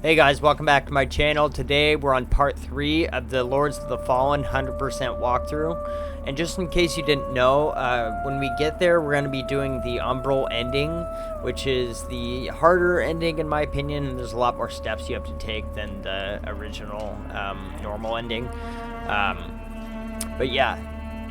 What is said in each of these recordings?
Hey guys, welcome back to my channel. Today we're on part 3 of the Lords of the Fallen 100% walkthrough. And just in case you didn't know, when we get there we're going to be doing the Umbral ending, which is the harder ending in my opinion, and there's a lot more steps you have to take than the original normal ending. But yeah,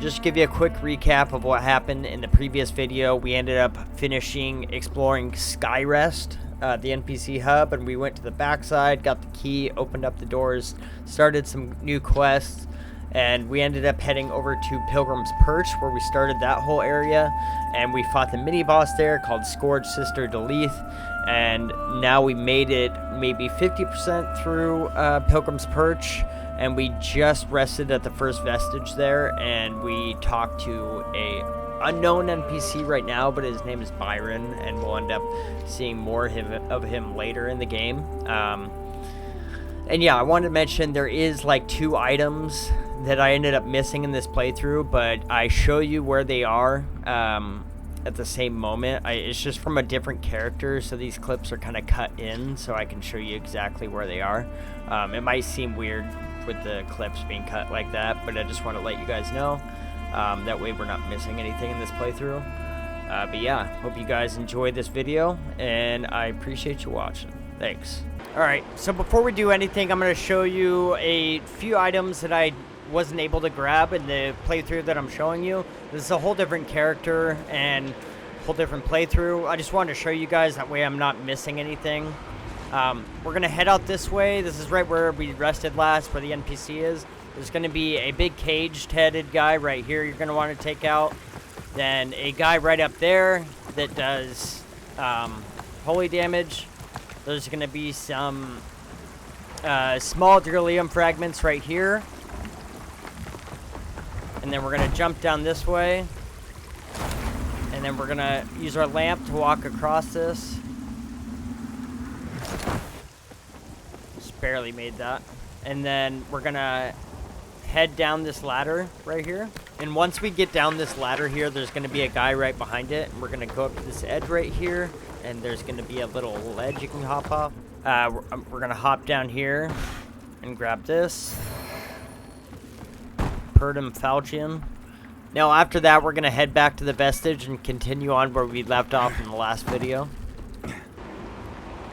just to give you a quick recap of what happened in the previous video, we ended up finishing exploring Skyrest, the NPC hub, and we went to the backside, got the key, opened up the doors, started some new quests, and we ended up heading over to Pilgrim's Perch, where we started that whole area, and we fought the mini boss there called Scourge Sister Delith. And now we made it maybe 50% through Pilgrim's Perch, and we just rested at the first vestige there, and we talked to a unknown NPC right now, but his name is Byron, and we'll end up seeing more of him later in the game. And yeah, I wanted to mention there is like 2 items that I ended up missing in this playthrough, but I show you where they are at the same moment. It's just from a different character, so these clips are kind of cut in so I can show you exactly where they are. It might seem weird with the clips being cut like that, but I just want to let you guys know. That way we're not missing anything in this playthrough. But yeah, hope you guys enjoyed this video, and I appreciate you watching. Thanks. Alright, so before we do anything, I'm going to show you a few items that I wasn't able to grab in the playthrough that I'm showing you. This is a whole different character and a whole different playthrough. I just wanted to show you guys, that way I'm not missing anything. We're going to head out this way. This is right where we rested last, where the NPC is. There's going to be a big caged-headed guy right here you're going to want to take out. Then a guy right up there that does holy damage. There's going to be some small Duralium fragments right here. And then we're going to jump down this way. And then we're going to use our lamp to walk across this. Just barely made that. And then we're going to head down this ladder right here, and once we get down this ladder here, there's going to be a guy right behind it, and we're going to go up to this edge right here, and there's going to be a little ledge you can hop off. We're going to hop down here and grab this Perdum Falchion. Now after that, we're going to head back to the vestige and continue on where we left off in the last video.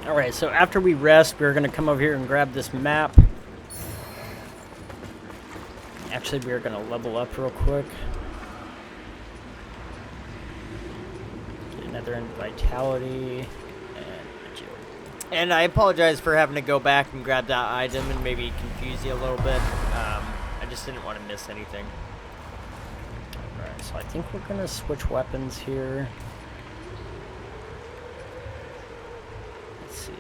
Alright, so after we rest, we're going to come over here and grab this map. Actually, we're going to level up real quick. Get another vitality. And agility. And I apologize for having to go back and grab that item and maybe confuse you a little bit. I just didn't want to miss anything. Alright, so I think we're going to switch weapons here. Let's see.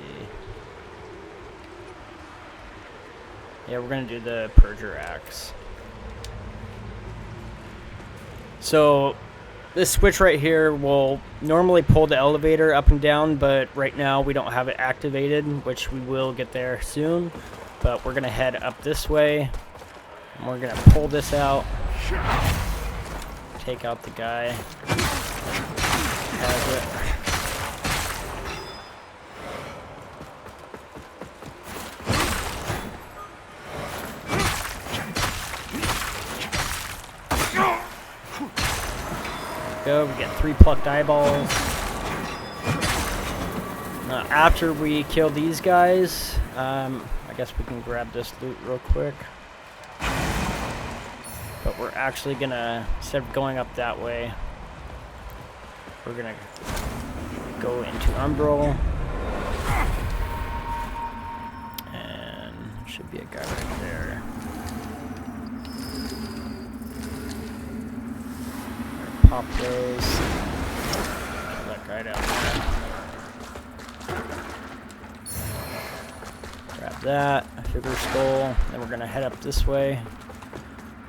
Yeah, we're going to do the Purger Axe. So this switch right here will normally pull the elevator up and down, but right now we don't have it activated, which we will get there soon. But we're going to head up this way, and we're going to pull this out, take out the guy. Has it. Go, we get 3 plucked eyeballs. After we kill these guys, I guess we can grab this loot real quick. But we're actually gonna, instead of going up that way, we're gonna go into Umbral. And there should be a guy right there. Pop those. Kill that guy down there. Grab that. A figure skull. Then we're gonna head up this way.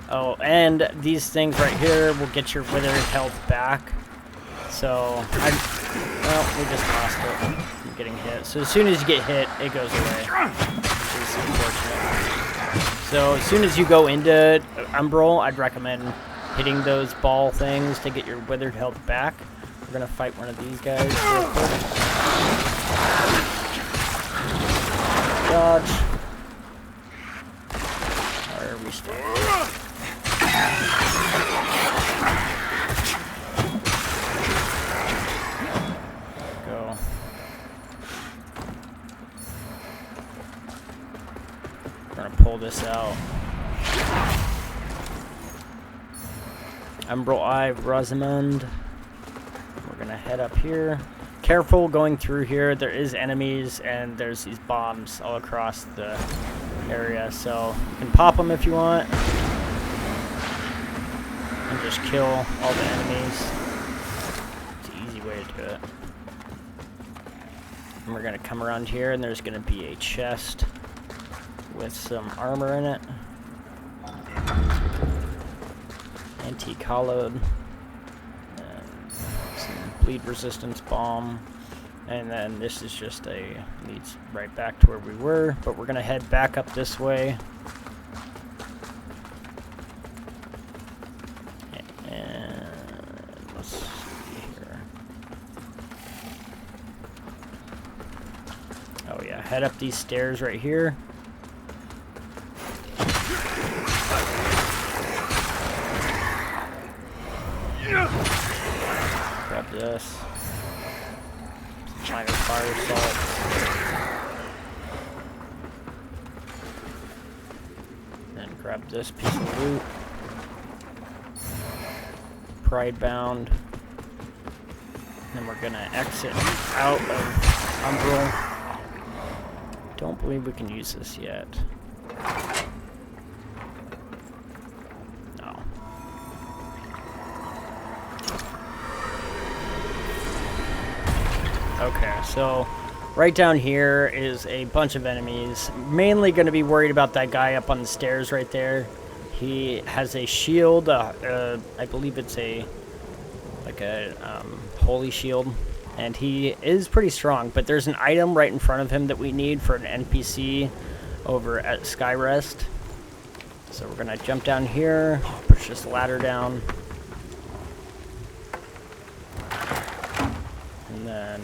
Oh, and these things right here will get your withered health back. So, well, we just lost it from getting hit. So as soon as you get hit, it goes away. Which is unfortunate. So as soon as you go into Umbral, I'd recommend hitting those ball things to get your withered health back. We're gonna fight one of these guys real quick. dodge. Or restart. Go. We're gonna pull this out. Umbral Eye, Rosamond. We're gonna head up here. Careful going through here. There is enemies and there's these bombs all across the area, so you can pop them if you want and just kill all the enemies. It's an easy way to do it. And we're gonna come around here and there's gonna be a chest with some armor in it. Antique hollowed. Bleed resistance bomb, and then this is just leads right back to where we were, but we're gonna head back up this way. And let's see here. Oh yeah, head up these stairs right here. Grab this. Minor fire salt. Then grab this piece of loot. Pride bound. Then we're gonna exit out of Umbral. Don't believe we can use this yet. Okay, so right down here is a bunch of enemies. Mainly going to be worried about that guy up on the stairs right there. He has a shield. I believe it's like a holy shield, and he is pretty strong. But there's an item right in front of him that we need for an NPC over at Skyrest. So we're gonna jump down here, push this ladder down. And then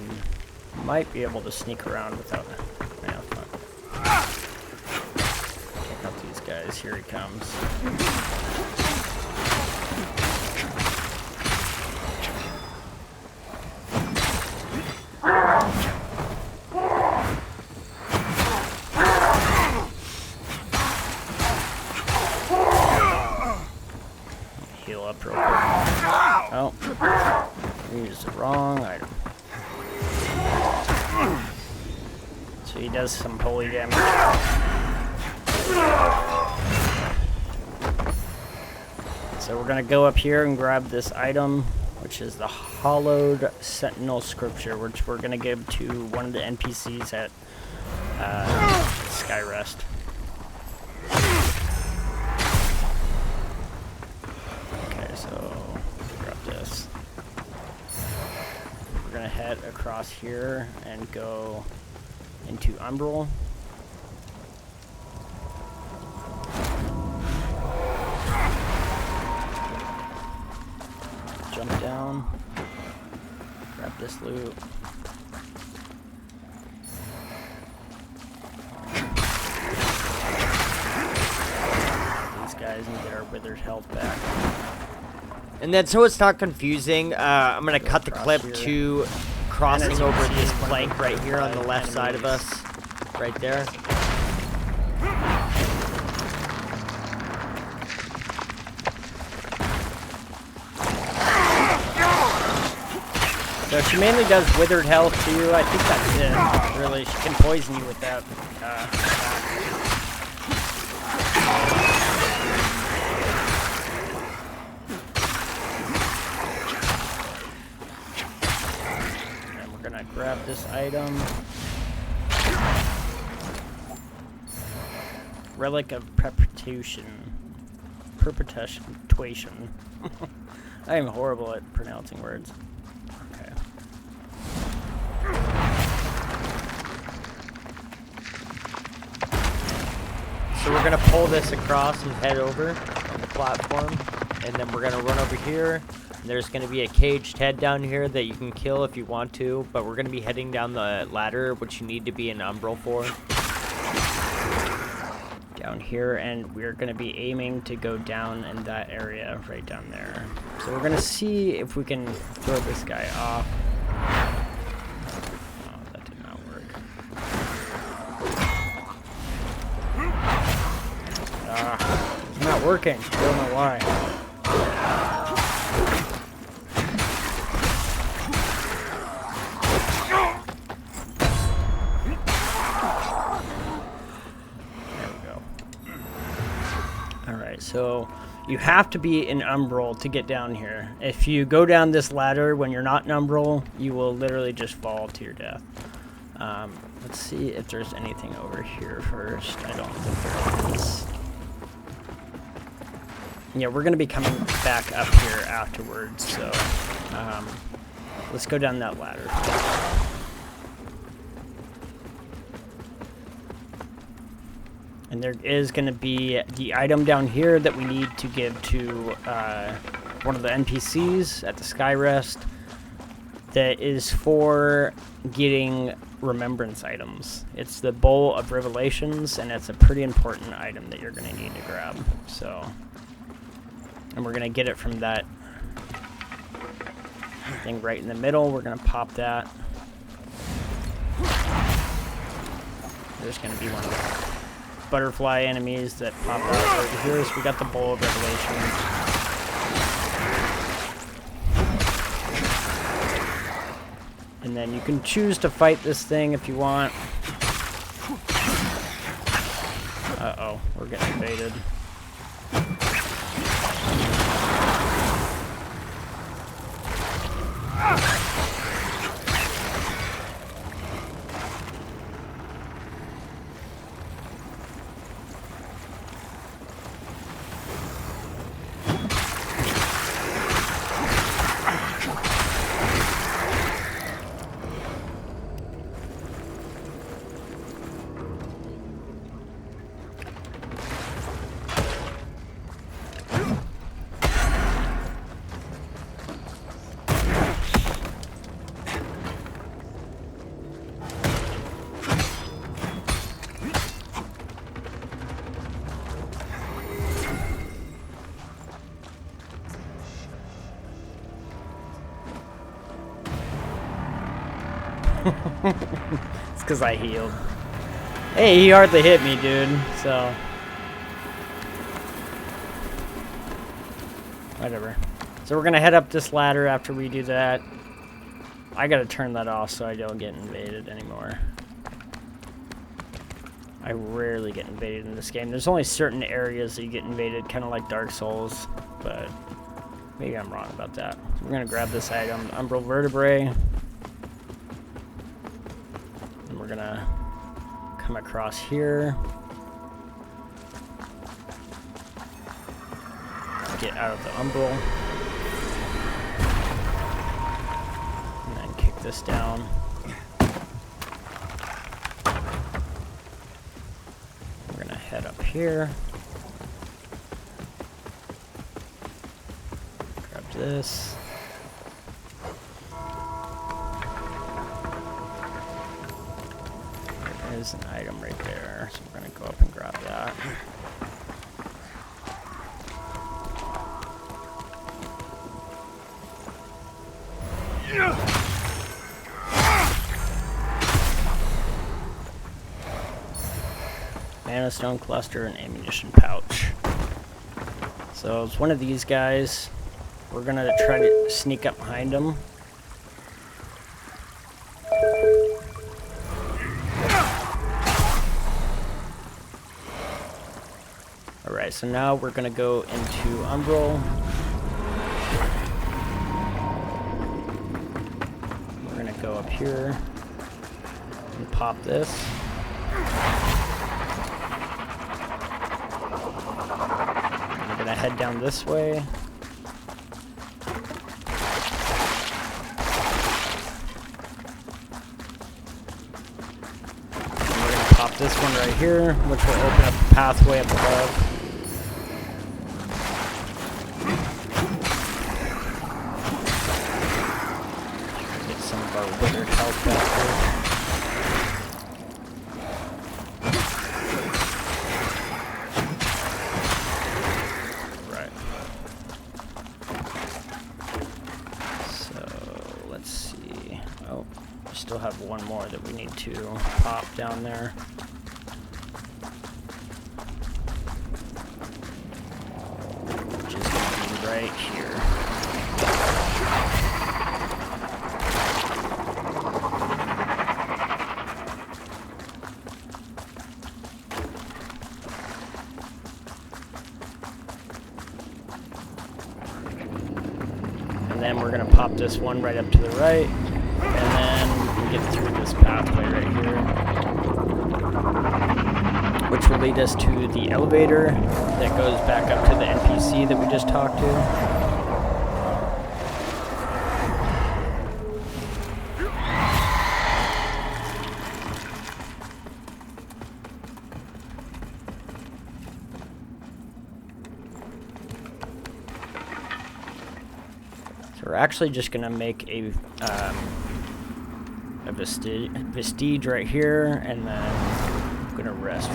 might be able to sneak around without Check out these guys. Here he comes. Heal up real quick. Oh, we used the wrong item. So he does some holy damage. So we're gonna go up here and grab this item, which is the Hollowed Sentinel Scripture, which we're gonna give to one of the NPCs at Skyrest. Okay, so grab this. We're gonna head across here and go into Umbral. Jump down. Grab this loot. These guys and get our withered health back. And then, so it's not confusing, I'm gonna cut the clip to crossing over this plank right here on the left side of us, right there. So she mainly does withered health too. I think that's it, really. She can poison you with that. Grab this item. Relic of Perpetuation. Perpetuation. I am horrible at pronouncing words. Okay. So we're gonna pull this across and head over on the platform, and then we're gonna run over here. There's going to be a caged head down here that you can kill if you want to, but we're going to be heading down the ladder, which you need to be in Umbral for. down here, and we're going to be aiming to go down in that area right down there. So we're going to see if we can throw this guy off. Oh, that did not work. It's not working. I don't know why. So you have to be in Umbral to get down here. If you go down this ladder when you're not in Umbral, you will literally just fall to your death. Let's see if there's anything over here first. I don't think there is. Yeah, we're going to be coming back up here afterwards, so let's go down that ladder. And there is going to be the item down here that we need to give to one of the NPCs at the Skyrest that is for getting remembrance items. It's the Bowl of Revelations, and it's a pretty important item that you're going to need to grab. So, and we're going to get it from that thing right in the middle. We're going to pop that. There's going to be one of the butterfly enemies that pop out over here. So we got the Bowl of Revelation. And then you can choose to fight this thing if you want. Uh-oh, we're getting invaded. It's because I healed. Hey, he hardly hit me, dude, so... whatever. So we're gonna head up this ladder after we do that. I gotta turn that off so I don't get invaded anymore. I rarely get invaded in this game. There's only certain areas that you get invaded, kind of like Dark Souls, but maybe I'm wrong about that. So we're gonna grab this item, Umbral Vertebrae. And we're gonna come across here. Get out of the Umbral. And then kick this down. We're gonna head up here. Grab this. There is an item right there, so we're gonna go up and grab that. Mana stone cluster and ammunition pouch. So it's one of these guys. We're gonna try to sneak up behind him. Alright, so now we're gonna go into Umbral. We're gonna go up here and pop this. We're gonna head down this way. And we're gonna pop this one right here, which will open up the pathway up above. Get some of our withered health back here. one more that we need to pop down there. Which is going to be right here. And then we're going to pop this one right up to the right, and then we get through this pathway right here, which will lead us to the elevator that goes back up to the NPC that we just talked to. So we're actually just gonna make a vestige right here, and then I'm gonna rest.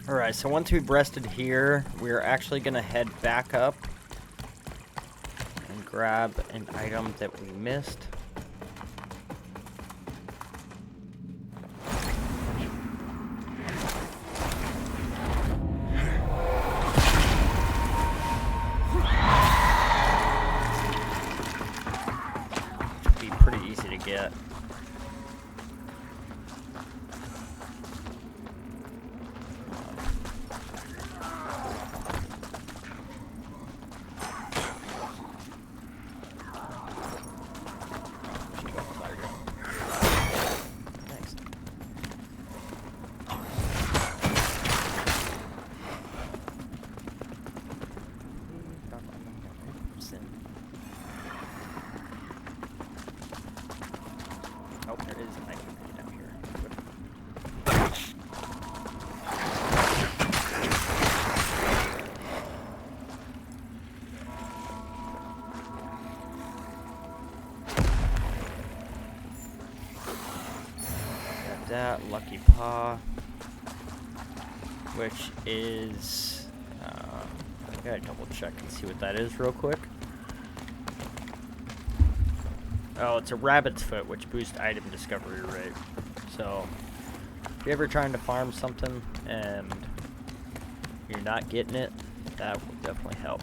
Alright, so once we've rested here, we're actually gonna head back up and grab an item that we missed. Pretty easy to get. Nice. Oh, there is an item down here. Got that, Lucky Paw, which is, I gotta double check and see what that is real quick. Oh, it's a rabbit's foot, which boosts item discovery rate. So, if you're ever trying to farm something and you're not getting it, that will definitely help.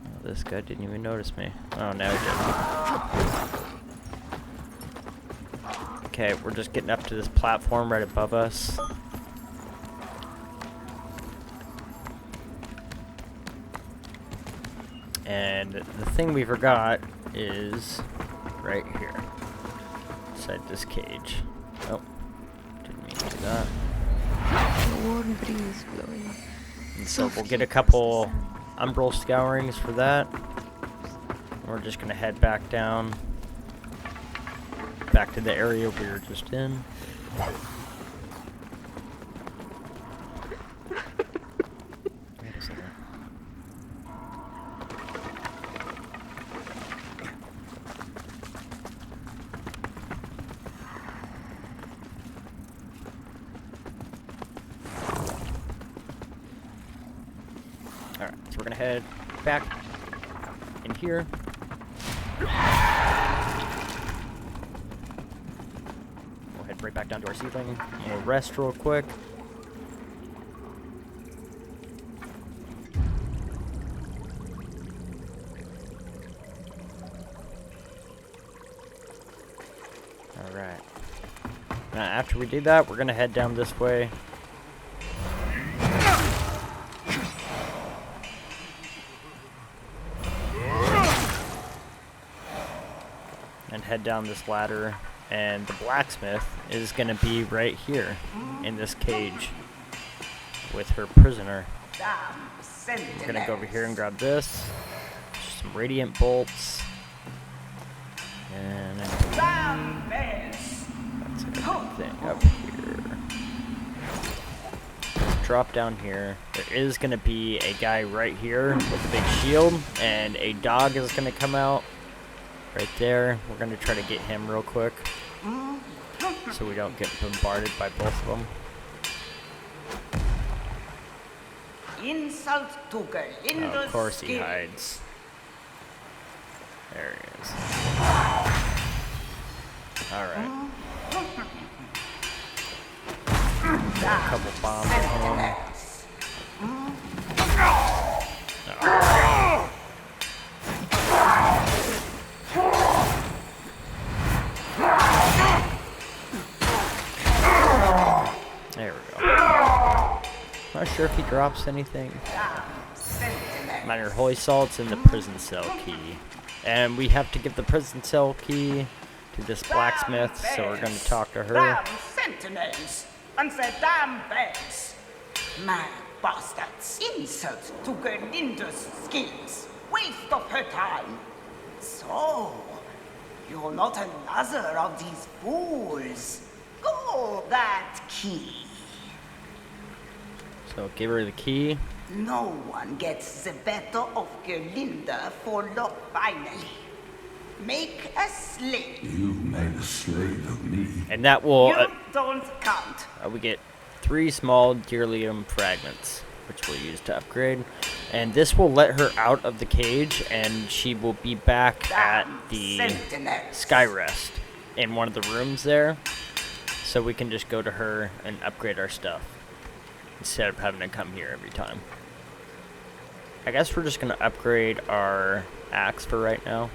Oh, this guy didn't even notice me. Oh, now he did. Okay, we're just getting up to this platform right above us. And the thing we forgot is right here, inside this cage. Oh, didn't mean to do that. A warm breeze blowing. And so we'll get a couple umbral scourings for that. And we're just gonna head back down, back to the area we were just in. Alright, so we're gonna head back in here. We'll head right back down to our ceiling. We'll rest real quick. Alright. Now after we do that, we're gonna head down this way. And head down this ladder, and the blacksmith is gonna be right here in this cage with her prisoner. We're gonna go over here and grab this, some radiant bolts, and that's everything up here. Let's drop down here. There is gonna be a guy right here with a big shield, and a dog is gonna come out. right there. We're going to try to get him real quick so we don't get bombarded by both of them. Insult to Gerlinda's Of course he skin. hides. There he is. Alright. Got a couple bombs on him. There we go. Not sure if he drops anything. Minor holy salts and the prison cell key. And we have to give the prison cell key to this blacksmith, so we're going to talk to her. Damn sentinels and their damn beds. My bastards. Insult to Gerlinda's skills. Waste of her time. So, you're not another of these fools. Go that key. So give her the key. No one gets the better of Gerlinda for long finally. Make a slave. You made a slave of me. And that will... You don't count. we get 3 small Deerlium fragments, which we'll use to upgrade. And this will let her out of the cage, and she will be back at the Sentinels. Skyrest in one of the rooms there. So we can just go to her and upgrade our stuff instead of having to come here every time. I guess we're just going to upgrade our axe for right now.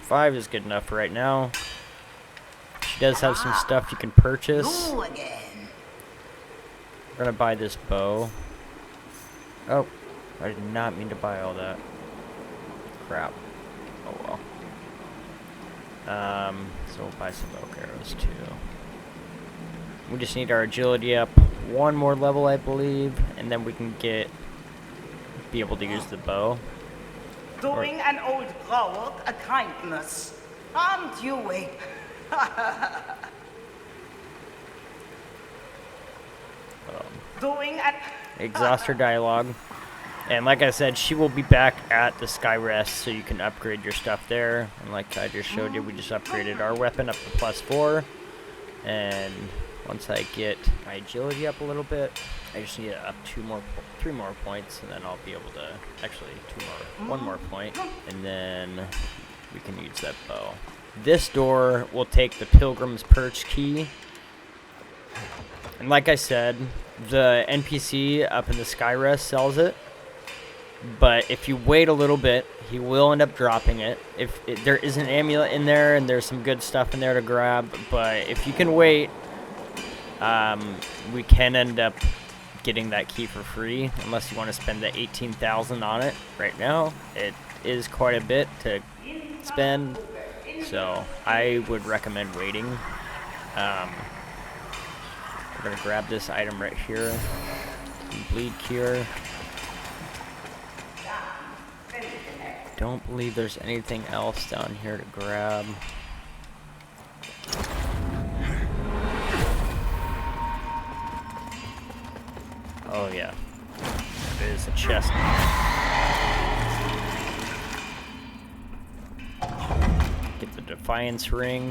Five is good enough for right now. She does have some stuff you can purchase. You again. We're going to buy this bow. Oh, I did not mean to buy all that. Crap. Oh well. So we'll buy some oak arrows too. We just need our agility up 1 more level, I believe, and then we can be able to use the bow. Doing an old coward a kindness. Aren't you a... Doing an... Exhaust her dialogue. And like I said, she will be back at the Skyrest, so you can upgrade your stuff there. And like I just showed you, we just upgraded our weapon up to +4. And once I get my agility up a little bit, I just need to up 3 more points, and then I'll be able to, actually 1 more point, and then we can use that bow. This door will take the Pilgrim's Perch key. And like I said, the NPC up in the Skyrest sells it. But if you wait a little bit, he will end up dropping it. There is an amulet in there, and there's some good stuff in there to grab. But if you can wait, we can end up getting that key for free, unless you want to spend the 18,000 on it right now. It is quite a bit to spend, so I would recommend waiting. We're going to grab this item right here. Bleed Cure. Don't believe there's anything else down here to grab. Oh yeah, there is a chest. Get the Defiance Ring,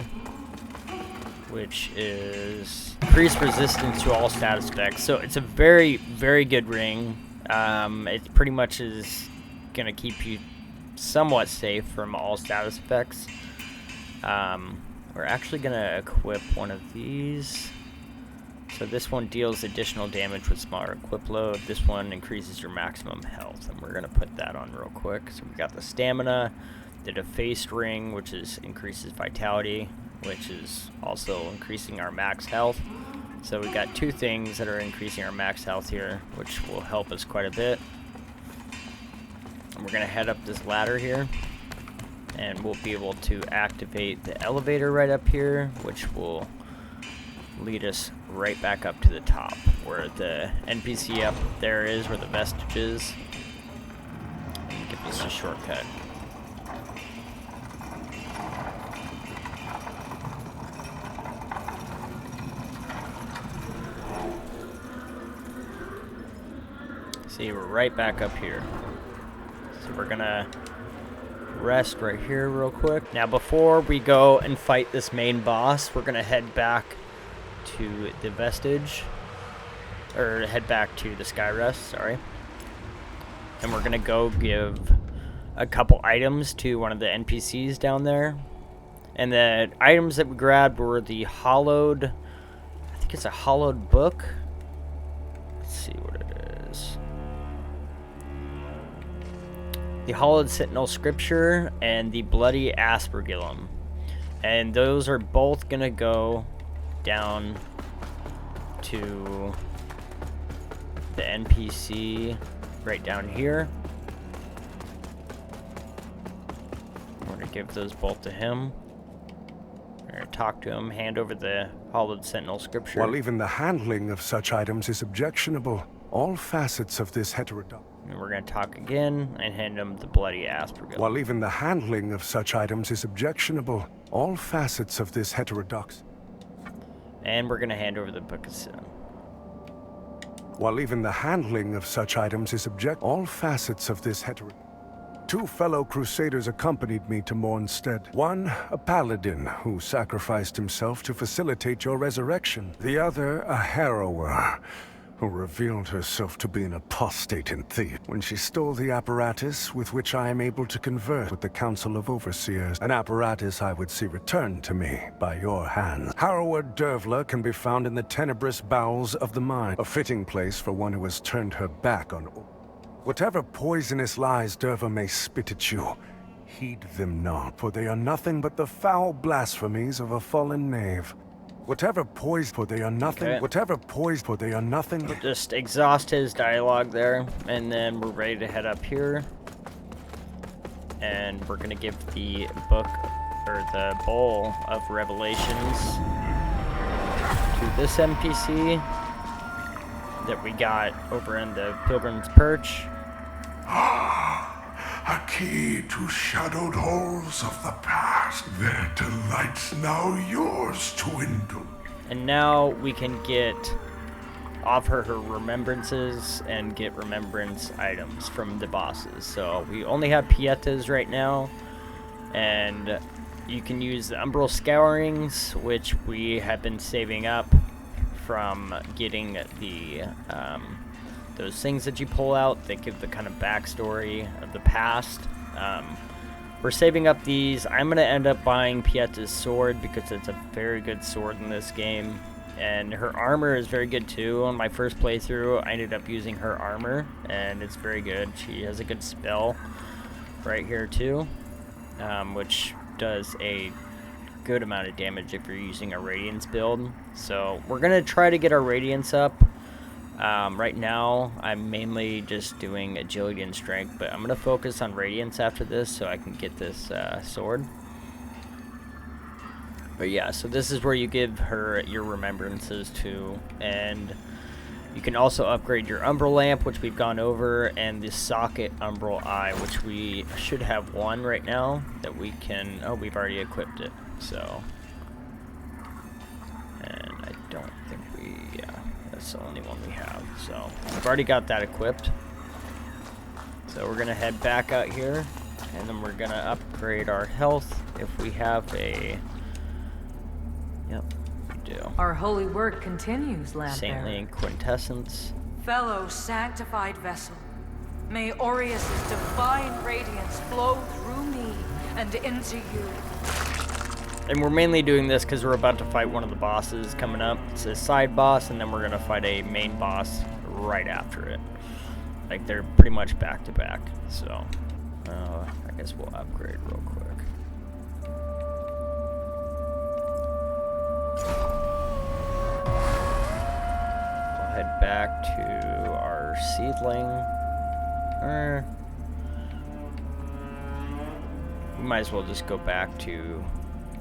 which is increased resistance to all status effects. So it's a very, very good ring. It pretty much is gonna keep you somewhat safe from all status effects. We're actually gonna equip one of these. So this one deals additional damage with smaller equip load. This one increases your maximum health, and we're gonna put that on real quick. So we got the stamina, the defaced ring, which increases vitality, which is also increasing our max health. So we got 2 things that are increasing our max health here, which will help us quite a bit. And we're gonna head up this ladder here, and we'll be able to activate the elevator right up here, which will lead us right back up to the top where the NPC up there is, where the vestige is. And give us a shortcut. See, we're right back up here. So we're gonna rest right here real quick. Now before we go and fight this main boss, we're gonna head back to the Vestige. Or head back to the Skyrest, sorry. And we're gonna go give a couple items to one of the NPCs down there. And the items that we grabbed were the hollowed, I think it's a hollowed book. Let's see what it is. The hollowed sentinel scripture and the bloody aspergillum. And those are both gonna go down to the NPC right down here. We're gonna give those both to him. We're gonna talk to him, hand over the hollowed sentinel scripture. While even the handling of such items is objectionable, all facets of this heterodox. And we're gonna talk again and hand him the bloody aspergillum. While even the handling of such items is objectionable, all facets of this heterodox. And we're gonna hand over the book of sin. While even the handling of such items is all facets of this Two fellow crusaders accompanied me to Mornstead. One, a paladin who sacrificed himself to facilitate your resurrection. The other, a harrower who revealed herself to be an apostate and thief when she stole the apparatus with which I am able to converse with the Council of Overseers, an apparatus I would see returned to me by your hands. Harrower Dervla can be found in the tenebrous bowels of the mine, a fitting place for one who has turned her back on whatever poisonous lies Derva may spit at you. Heed them not, for they are nothing but the foul blasphemies of a fallen knave. Whatever poison, for they are nothing. Okay. Whatever poison, for they are nothing. We'll just exhaust his dialogue there, and then we're ready to head up here. And we're gonna give the book, or the bowl of revelations to this NPC that we got over in the Pilgrim's Perch. A key to shadowed halls of the past. Their delights now yours to indulge. And now we can offer her remembrances and get remembrance items from the bosses. So we only have Pietas right now, and you can use the Umbral Scourings, which we have been saving up from getting the those things that you pull out that give the kind of backstory of the past. We're saving up these. I'm going to end up buying Pieta's sword because it's a very good sword in this game. And her armor is very good too. On my first playthrough, I ended up using her armor, and it's very good. She has a good spell right here too, which does a good amount of damage if you're using a Radiance build. So we're going to try to get our Radiance up. Right now, I'm mainly just doing agility and strength, but I'm going to focus on Radiance after this so I can get this sword. But yeah, so this is where you give her your remembrances to, and you can also upgrade your Umbral Lamp, which we've gone over, and the Socket Umbral Eye, which we should have one right now that we can... Oh, we've already equipped it, so... And I don't think we... Yeah. That's the only one we have, so I've already got that equipped. So we're gonna head back out here, and then we're gonna upgrade our health if we have a... Yep, we do. Our holy work continues, Saintly Lampbearer. Quintessence. Fellow sanctified vessel, may Aureus' divine radiance flow through me and into you. And we're mainly doing this because we're about to fight one of the bosses coming up. It's a side boss, and then we're going to fight a main boss right after it. Like, they're pretty much back to back. So, I guess we'll upgrade real quick. We'll head back to our seedling. We might as well just go back to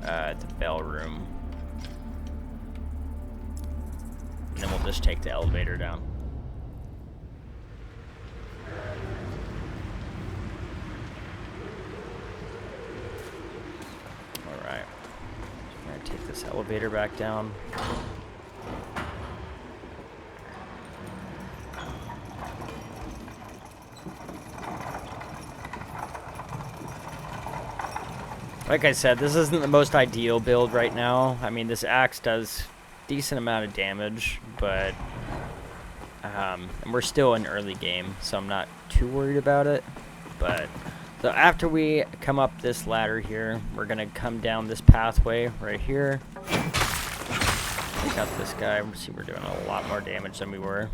the bell room. And then we'll just take the elevator down. Alright. I'm gonna take this elevator back down. Like I said, this isn't the most ideal build right now. I mean, this axe does decent amount of damage, but and we're still in early game, so I'm not too worried about it. But so after we come up this ladder here, we're gonna come down this pathway right here. Take out this guy. See, we're doing a lot more damage than we were.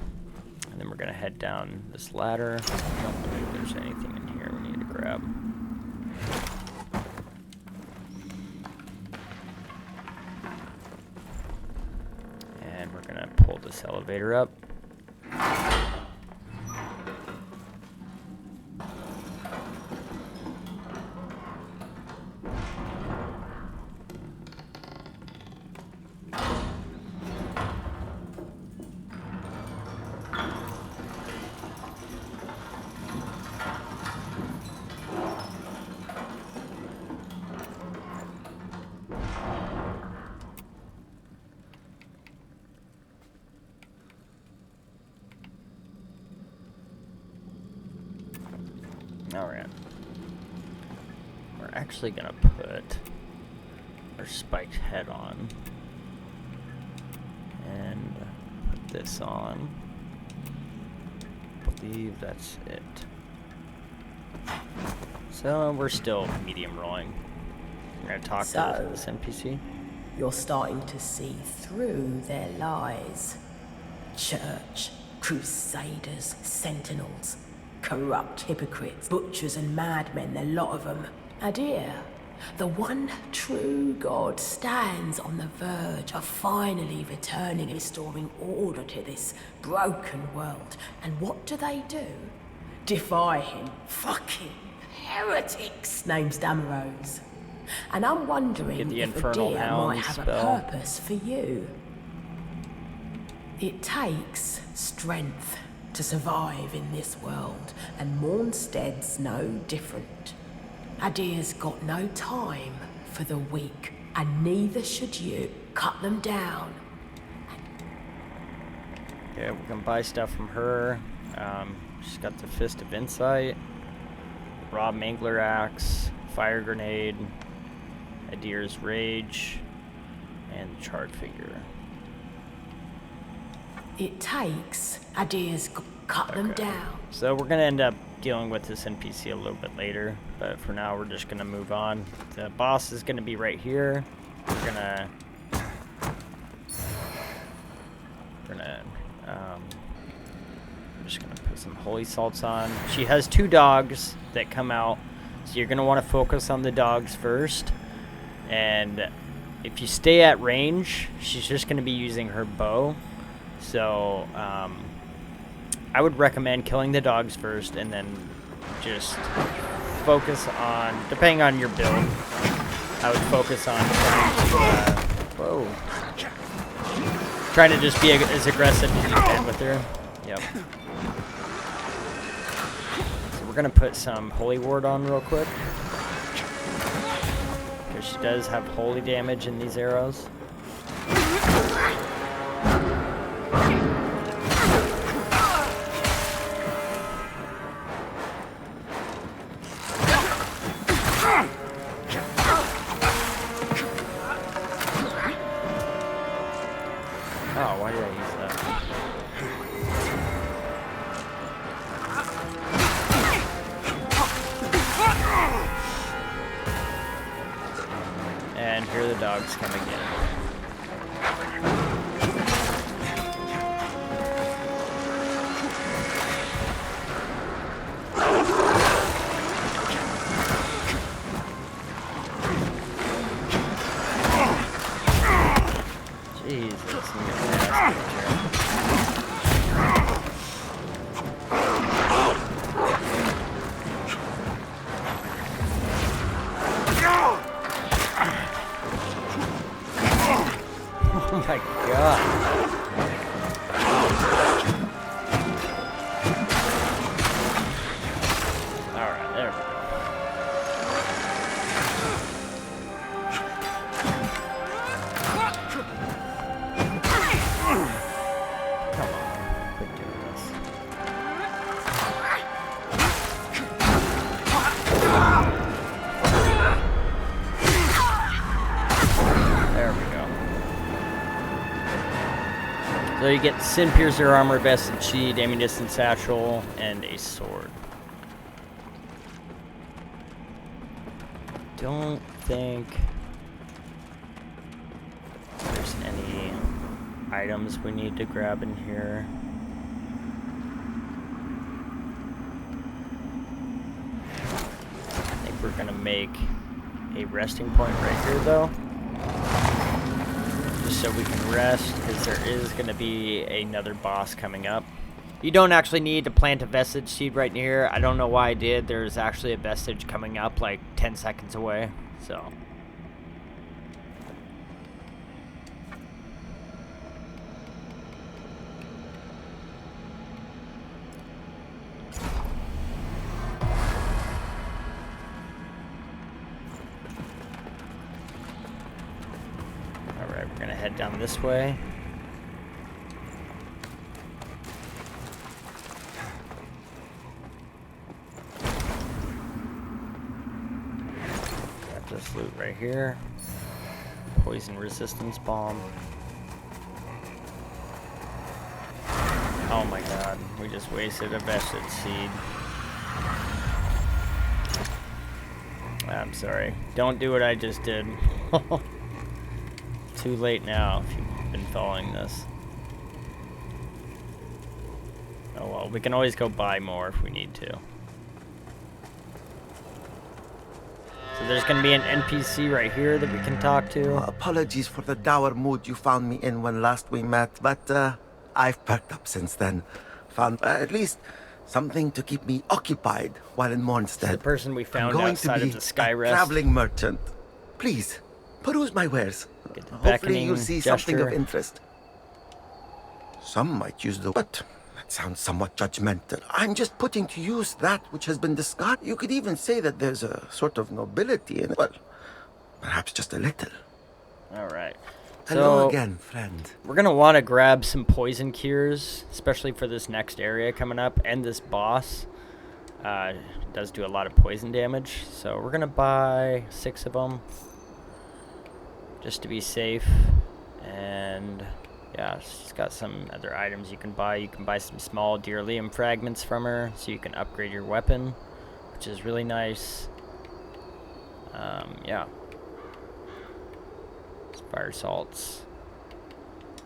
And then we're gonna head down this ladder. I don't believe there's anything in here we need to grab. And we're gonna pull this elevator up. Alright. We're actually gonna put our spiked head on. And put this on. I believe that's it. So we're still medium rolling. We're gonna talk to this NPC. You're starting to see through their lies. Church, crusaders, sentinels, corrupt hypocrites, butchers and madmen, the lot of them. Adir, the one true God stands on the verge of finally returning and restoring order to this broken world. And what do? Defy him. Fucking heretics, name's Damaros. And I'm wondering Get the if Infernal Adir Hound might have spell. a purpose for you. It takes strength to survive in this world, and Mornstead's no different. Adir's got no time for the weak, and neither should you. Cut them down. Yeah, we can buy stuff from her. She's got the Fist of Insight, Raw Mangler Axe, Fire Grenade, Adir's Rage, and the Charred Figure. It takes Adir's cut them down. So we're gonna end up dealing with this NPC a little bit later, but for now we're just gonna move on. The boss is gonna be right here. We're gonna just gonna put some holy salts on. She has 2 dogs that come out, so you're gonna want to focus on the dogs first. And if you stay at range, she's just gonna be using her bow. So I would recommend killing the dogs first, and then just focus on, depending on your build, I would focus on trying to just be as aggressive as you can with her. Yep. So we're gonna put some Holy Ward on real quick, because she does have holy damage in these arrows. Oh, why did I use that? And here the dogs come again. Jesus, I'm getting nasty here. Oh my god. Alright, there we go. So you get Sin Piercer armor, vested sheet, ammunition satchel, and a sword. Don't think there's any items we need to grab in here. I think we're gonna make a resting point right here though, just so we can rest, because there is gonna be another boss coming up. You don't actually need to plant a vestige seed right here. I don't know why I did. There's actually a vestige coming up like 10 seconds away, so. Alright, we're gonna head down this way. This loot right here. Poison resistance bomb. Oh my god, we just wasted a vested seed. I'm sorry. Don't do what I just did. Too late now if you've been following this. Oh well, we can always go buy more if we need to. So there's going to be an NPC right here that we can talk to. Apologies for the dour mood you found me in when last we met, but I've perked up since then. Found at least something to keep me occupied while in Mornstead. The person we found I'm going outside to be of the Skyrest. a traveling merchant. Please, peruse my wares. Get the Hopefully you'll see something of gesture. interest. Some might use the... But that sounds somewhat judgmental. I'm just putting to use that which has been discarded. You could even say that there's a sort of nobility in it. Well, perhaps just a little. Alright. Hello So, again, friend. we're going to want to grab some poison cures, especially for this next area coming up, and this boss. Does do a lot of poison damage, so we're going to buy 6 of them, just to be safe. And yeah, she's got some other items you can buy. You can buy some small Deerlium fragments from her, so you can upgrade your weapon, which is really nice. Yeah. Fire salts.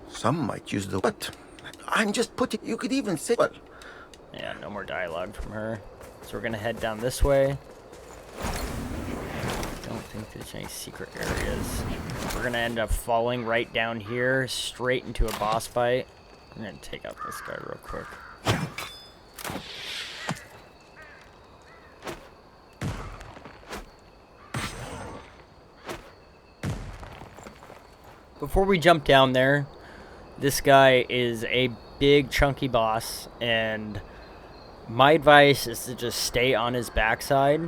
Some might use the... But I'm just putting... You could even say... Well, Yeah, no more dialogue from her. So we're gonna head down this way. Don't think there's any secret areas. We're gonna end up falling right down here, straight into a boss fight. I'm gonna take out this guy real quick. Before we jump down there, this guy is a big chunky boss, and my advice is to just stay on his backside,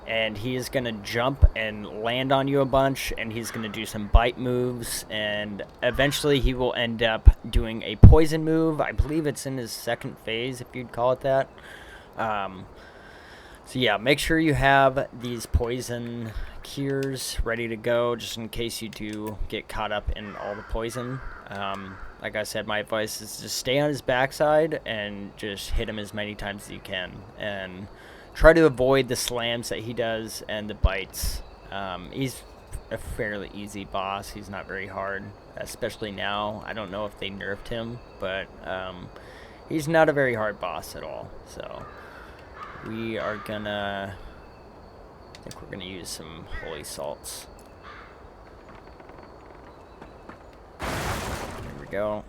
and he is going to jump and land on you a bunch, and he's going to do some bite moves, and eventually he will end up doing a poison move. I believe it's in his second phase, if you'd call it that. So yeah, make sure you have these poison cures ready to go, just in case you do get caught up in all the poison. Like I said, my advice is just stay on his backside and just hit him as many times as you can, and try to avoid the slams that he does and the bites. He's a fairly easy boss. He's not very hard, especially now. I don't know if they nerfed him, but he's not a very hard boss at all. So we are gonna... I think we're gonna use some holy salts. There we go.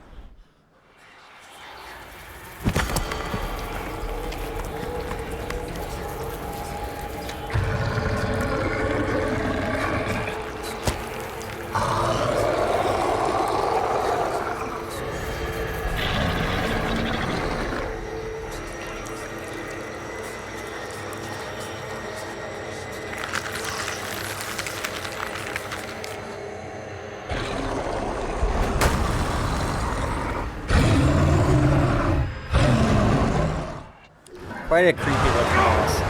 Quite a creepy looking boss.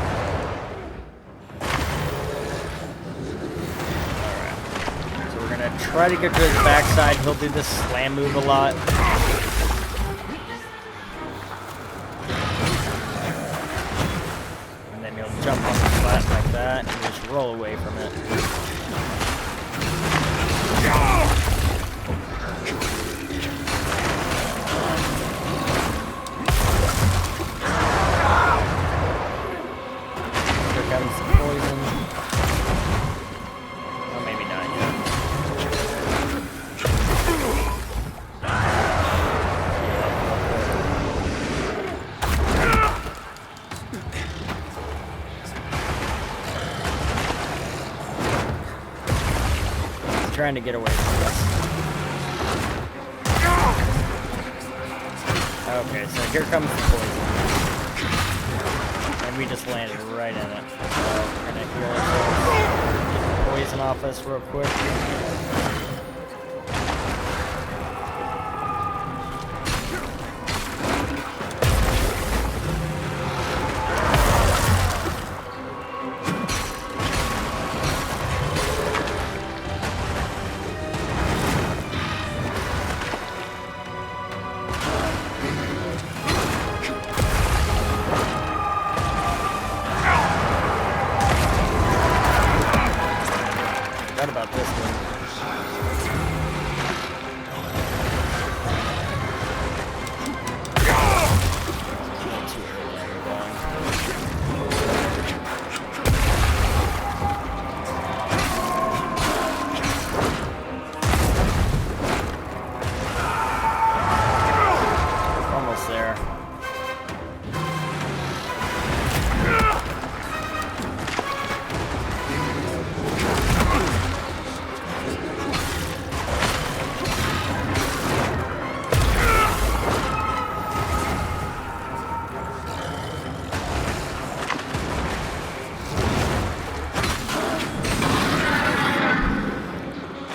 Alright. So we're gonna try to get to his backside. He'll do this slam move a lot. I'm trying to get away from this. Okay, so here comes the poison. And we just landed right in it. So we're gonna heal ourselves. Get the poison off us real quick. Forgot about this one. Not too early on the going. Almost there.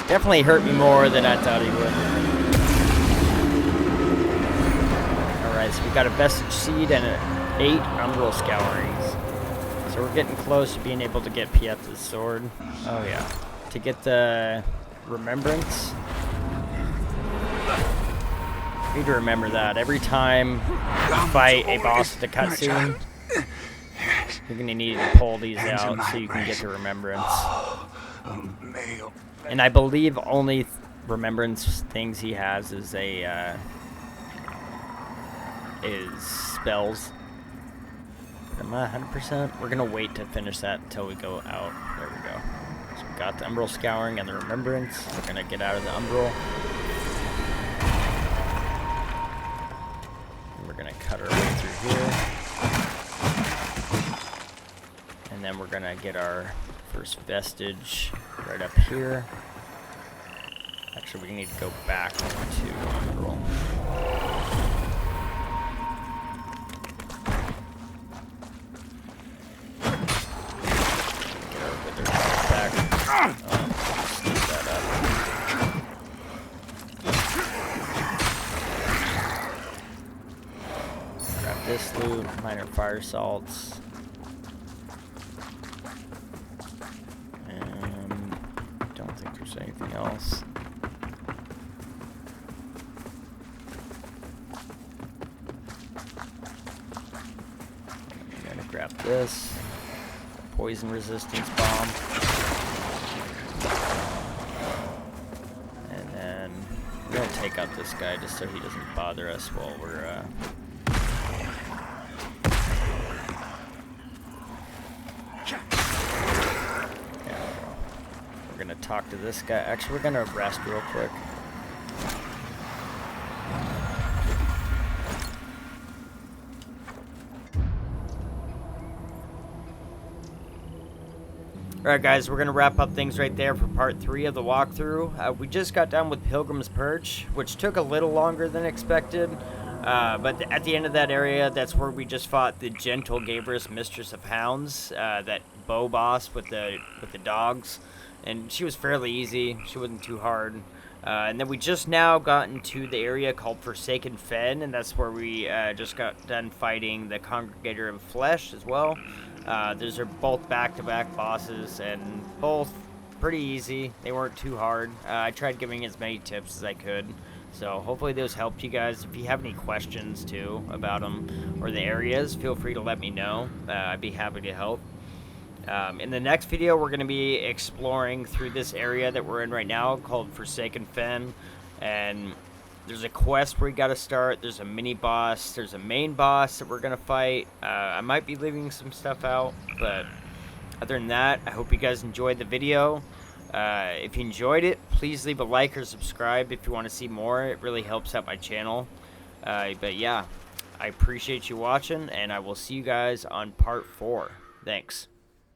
Definitely hurt me more than I thought he would. Alright, so we got a vestige seed and 8 umbral scourings. So we're getting close to being able to get Pieta's sword. Oh yeah. To get the remembrance. I need to remember that. Every time you fight a boss with the cutscene, you're gonna need to pull these out so you can get the remembrance. And I believe only remembrance things he has is spells. Am I 100%? We're gonna wait to finish that until we go out. There we go. So we got the umbral scouring and the remembrance. We're gonna get out of the umbral. And we're gonna cut our way through here. And then we're gonna get our first vestige right up here. Actually, we need to go back to umbral. Get our wither back. Sneak that up. Grab this loot, minor fire salts. Anything else? I'm gonna grab this poison resistance bomb, and then we're gonna take out this guy just so he doesn't bother us while we're We're gonna talk to this guy. Actually, we're gonna rest real quick. Alright guys, we're gonna wrap up things right there for part 3 of the walkthrough. We just got done with Pilgrim's Perch, which took a little longer than expected. But at the end of that area, that's where we just fought the gentle Gabrus, Mistress of Hounds, that bow boss with the dogs. And she was fairly easy. She wasn't too hard. And then we just now got into the area called Forsaken Fen, and that's where we just got done fighting the Congregator of Flesh as well. Those are both back-to-back bosses, and both pretty easy. They weren't too hard. I tried giving as many tips as I could. So hopefully those helped you guys. If you have any questions too about them or the areas, feel free to let me know. I'd be happy to help. In the next video, we're going to be exploring through this area that we're in right now called Forsaken Fen. And there's a quest where we got to start. There's a mini boss. There's a main boss that we're going to fight. I might be leaving some stuff out, but other than that, I hope you guys enjoyed the video. If you enjoyed it, please leave a like or subscribe if you want to see more. It really helps out my channel. But yeah, I appreciate you watching, and I will see you guys on part 4. Thanks.